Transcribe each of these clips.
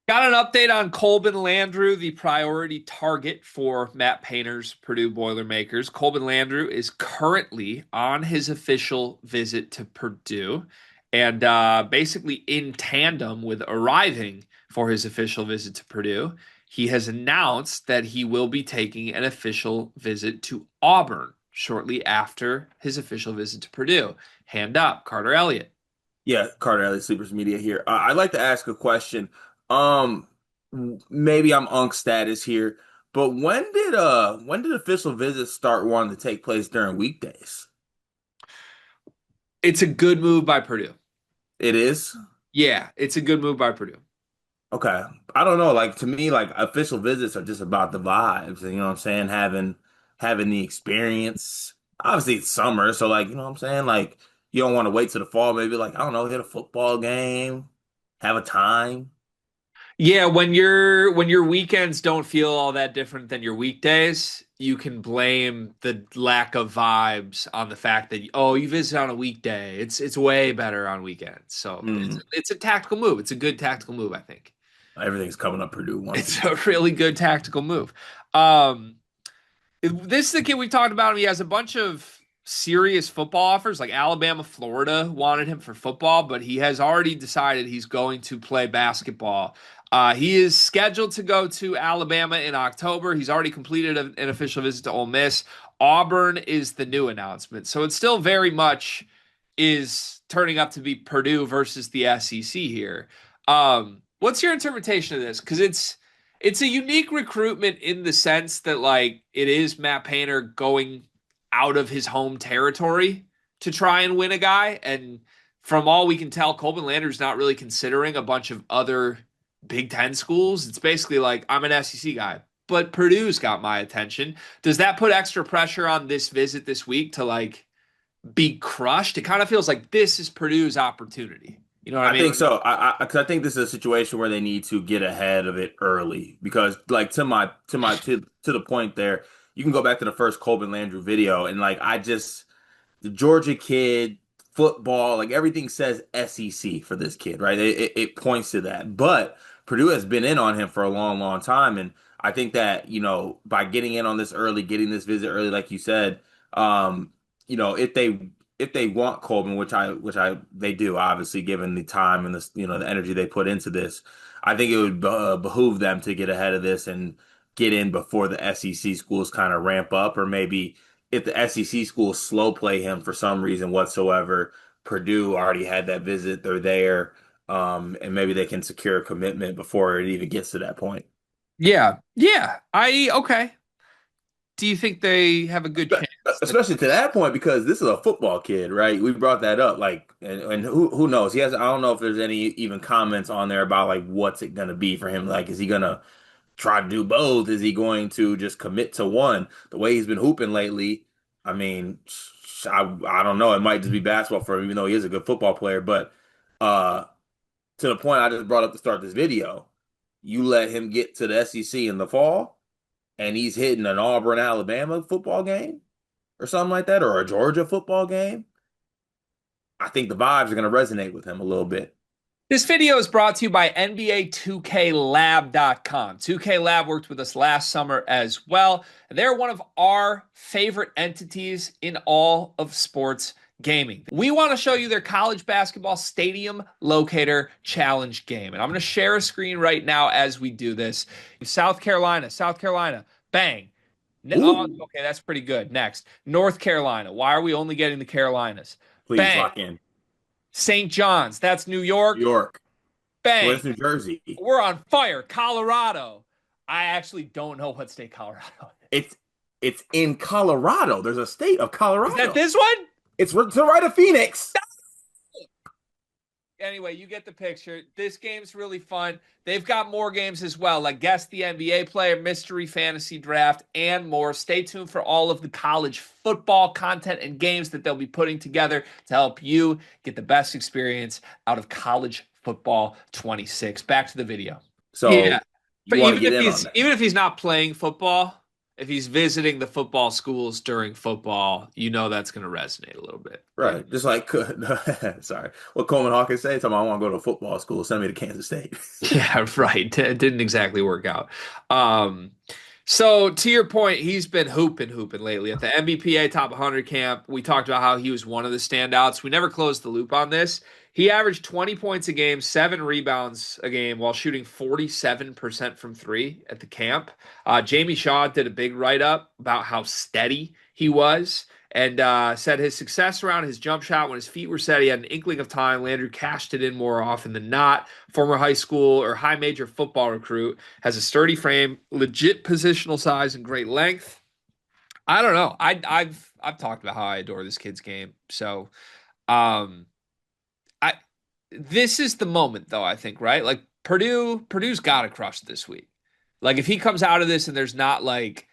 Got an update on Colben Landrew, the priority target for Matt Painter's Purdue Boilermakers. Colben Landrew is currently on his official visit to Purdue and basically in tandem with arriving for his official visit to Purdue. He has announced that he will be taking an official visit to Auburn shortly after his official visit to Purdue. Hand up, Carter Elliott. Yeah, Carter Elliott, Sleepers Media here. I'd like to ask a question. Um, Maybe I'm unk status here, but when did official visits start wanting to take place during weekdays? It's a good move by Purdue. It is? Yeah, it's a good move by Purdue. Okay. I don't know. Like to me, like official visits are just about the vibes, and you know what I'm saying? Having the experience. Obviously it's summer, so like, you know what I'm saying? Like you don't want to wait till the fall, maybe like, I don't know, hit a football game, have a time. Yeah, when your weekends don't feel all that different than your weekdays, you can blame the lack of vibes on the fact that oh, you visit on a weekday. It's way better on weekends. So it's Hmm. it's a tactical move. It's a good tactical move, I think. Everything's coming up Purdue once It's again. a really good tactical move. Um, this is the kid we talked about him. He has a bunch of serious football offers, like Alabama, Florida wanted him for football, but he has already decided he's going to play basketball. He is scheduled to go to Alabama in October. He's already completed an official visit to Ole Miss. Auburn is the new announcement, so it still very much is turning up to be Purdue versus the SEC here. What's your interpretation of this? Because it's a unique recruitment in the sense that like it is Matt Painter going out of his home territory to try and win a guy. And from all we can tell, Colben Landrews not really considering a bunch of other Big Ten schools. It's basically like I'm an SEC guy, but Purdue's got my attention. Does that put extra pressure on this visit this week to like be crushed? It kind of feels like this is Purdue's opportunity. You know what I I mean? think so. 'Cause I think this is a situation where they need to get ahead of it early because, like, to the point there, you can go back to the first Colben Landrew video and like the Georgia kid, football, like everything says SEC for this kid, right? It points to that. But Purdue has been in on him for a long, long time. And I think that, by getting in on this early, getting this visit early, like you said, um, if they want Colben, which I they do, obviously, given the time and the energy they put into this, I think it would behoove them to get ahead of this and get in before the SEC schools kind of ramp up, or maybe if the SEC schools slow play him for some reason whatsoever, Purdue already had that visit, they're there, and maybe they can secure a commitment before it even gets to that point. Yeah. Yeah. I okay. Do you think they have a good Espe- chance that Especially to that point, because this is a football kid, right? We brought that up, like, and who knows? I don't know if there's any even comments on there about like what's it gonna be for him. Like, is he gonna try to do both? Is he going to just commit to one? The way he's been hooping lately, I mean, I don't know. It might just be basketball for him, even though he is a good football player. But uh, to the point I just brought up to start this video, you let him get to the SEC in the fall, and he's hitting an Auburn, Alabama football game or something like that, or a Georgia football game. I think the vibes are going to resonate with him a little bit. this video is brought to you by NBA 2KLab.com. 2K Lab worked with us last summer as well. They're one of our favorite entities in all of sports gaming. We want to show you their college basketball stadium locator challenge game. And I'm going to share a screen right now as we do this. South Carolina, bang. Oh, Ooh, okay, that's pretty good. Next, North Carolina. Why are we only getting the Carolinas? please Bang. lock in. St. John's. That's New New York. York. Bang. Where's New Jersey? We're on fire. Colorado. I actually don't know what state Colorado is. It's it's in Colorado. There's a state of Is that Colorado. this one? It's to the right of Phoenix. Anyway, you get the picture. This game's really fun. They've got more games as well, like Guess the NBA Player, Mystery Fantasy Draft, and more. Stay tuned for all of the college football content and games that they'll be putting together to help you get the best experience out of college football 26. Back to the video. Yeah. So you But want to get in on that? even if he's not playing football, if he's visiting the football schools during football, you know that's going to resonate a little bit. Like, Right. Just like, sorry. What Coleman Hawkins say? Tell me I want to go to football school. Send me to Kansas State. yeah, right. It didn't exactly work out. Um, so to your point, he's been hooping lately at the NBPA Top 100 camp. We talked about how he was one of the standouts. We never closed the loop on this. He averaged 20 points a game, 7 rebounds a game while shooting 47% from three at the camp. Jamie Shaw did a big write up about how steady he was and said his success around his jump shot when his feet were set, he had an inkling of time. Landrew cashed it in more often than not. Former high school or high major football recruit, has a sturdy frame, legit positional size, and great length. I don't know. I've talked about how I adore this kid's game. So, um, I this is the moment though. I think right. Like Purdue's got to crush this week. Like if he comes out of this and there's not like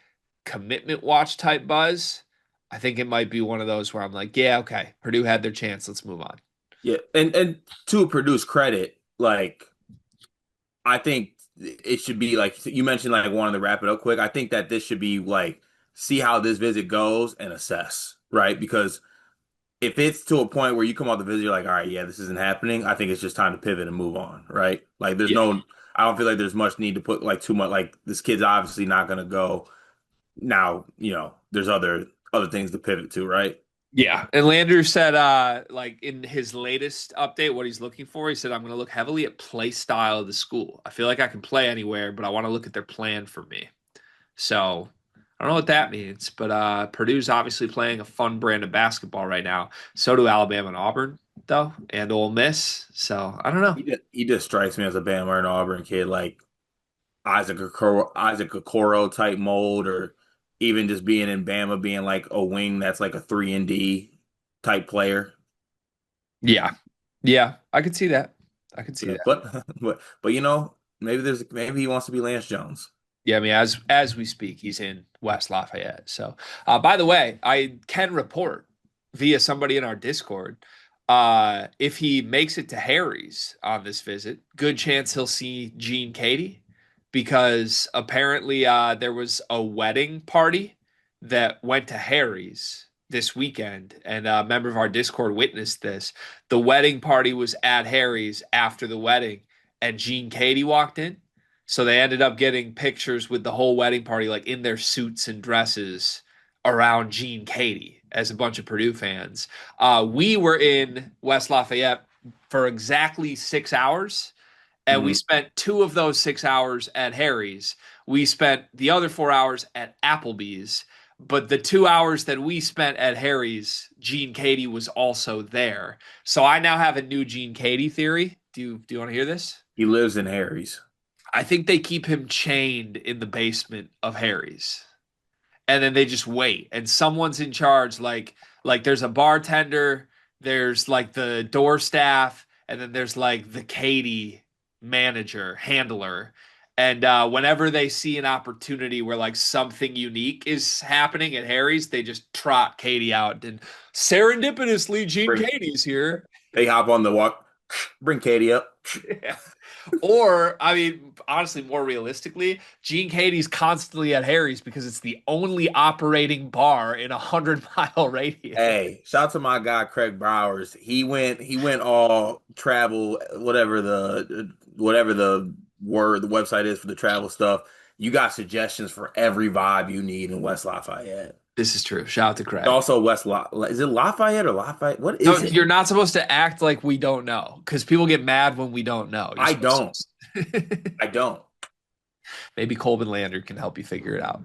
commitment watch type buzz, I think it might be one of those where I'm like, yeah, okay, Purdue had their chance. Let's move on. Yeah. And to Purdue's credit, like, I think it should be like you mentioned, like wanting to wrap it up quick. I think that this should be like see how this visit goes and assess, right? Because if it's to a point where you come off the visit, you're like, all right, yeah, this isn't happening. I think it's just time to pivot and move on, right? Like, Yeah. I don't feel like there's much need to put like too much. Like, this kid's obviously not gonna go now. There's other things to pivot to, right? Yeah. And Landrew said, like in his latest update, what he's looking for, he said, I'm going to look heavily at play style of the school. I feel like I can play anywhere, but I want to look at their plan for me. So I don't know what that means, but Purdue's obviously playing a fun brand of basketball right now. So do Alabama and Auburn, though, and Ole Miss. So I don't know. He just strikes me as a Bama and Auburn kid, like Isaac Okoro type mold, or even just being in Bama, being like a wing that's like a 3-and-D type player. Yeah. Yeah. I could see that. I could see Yeah, that. but maybe he wants to be Lance Jones. Yeah, I mean, as we speak, he's in West Lafayette. So, by the way, I can report via somebody in our Discord, if he makes it to Harry's on this visit, good chance he'll see Gene Katie, because apparently there was a wedding party that went to Harry's this weekend, and a member of our Discord witnessed this. The wedding party was at Harry's after the wedding, and Gene Katie walked in. So they ended up getting pictures with the whole wedding party, like in their suits and dresses around Gene Katie as a bunch of Purdue fans. We were in West Lafayette for exactly 6 hours, and we Mhm. spent 2 of those 6 hours at Harry's. We spent the other 4 hours at Applebee's, but the 2 hours that we spent at Harry's, Gene Katie was also there. So I now have a new Gene Katie theory. Do you want to hear this? He lives in Harry's. I think they keep him chained in the basement of Harry's. And then they just wait. And someone's in charge, like there's a bartender, there's like the door staff, and then there's like the Katie manager, handler. And whenever they see an opportunity where like something unique is happening at Harry's, they just trot Katie out. And serendipitously, Gene Bring, Katie's here. they hop on the walk, bring Katie up. Yeah. Or, I mean, honestly, more realistically, Gene Katie's constantly at Harry's because it's the only operating bar in a 100-mile radius. Hey, shout out to my guy Craig Bowers. He went all travel, whatever the word the website is for the travel stuff. You got suggestions for every vibe you need in West Lafayette. This is true. Shout out to Craig. Also, is it Lafayette or Lafayette? What No, is it? you're not supposed to act like we don't know because people get mad when we don't know. You're I supposed don't. to. I don't. Maybe Colben Landrew can help you figure it out.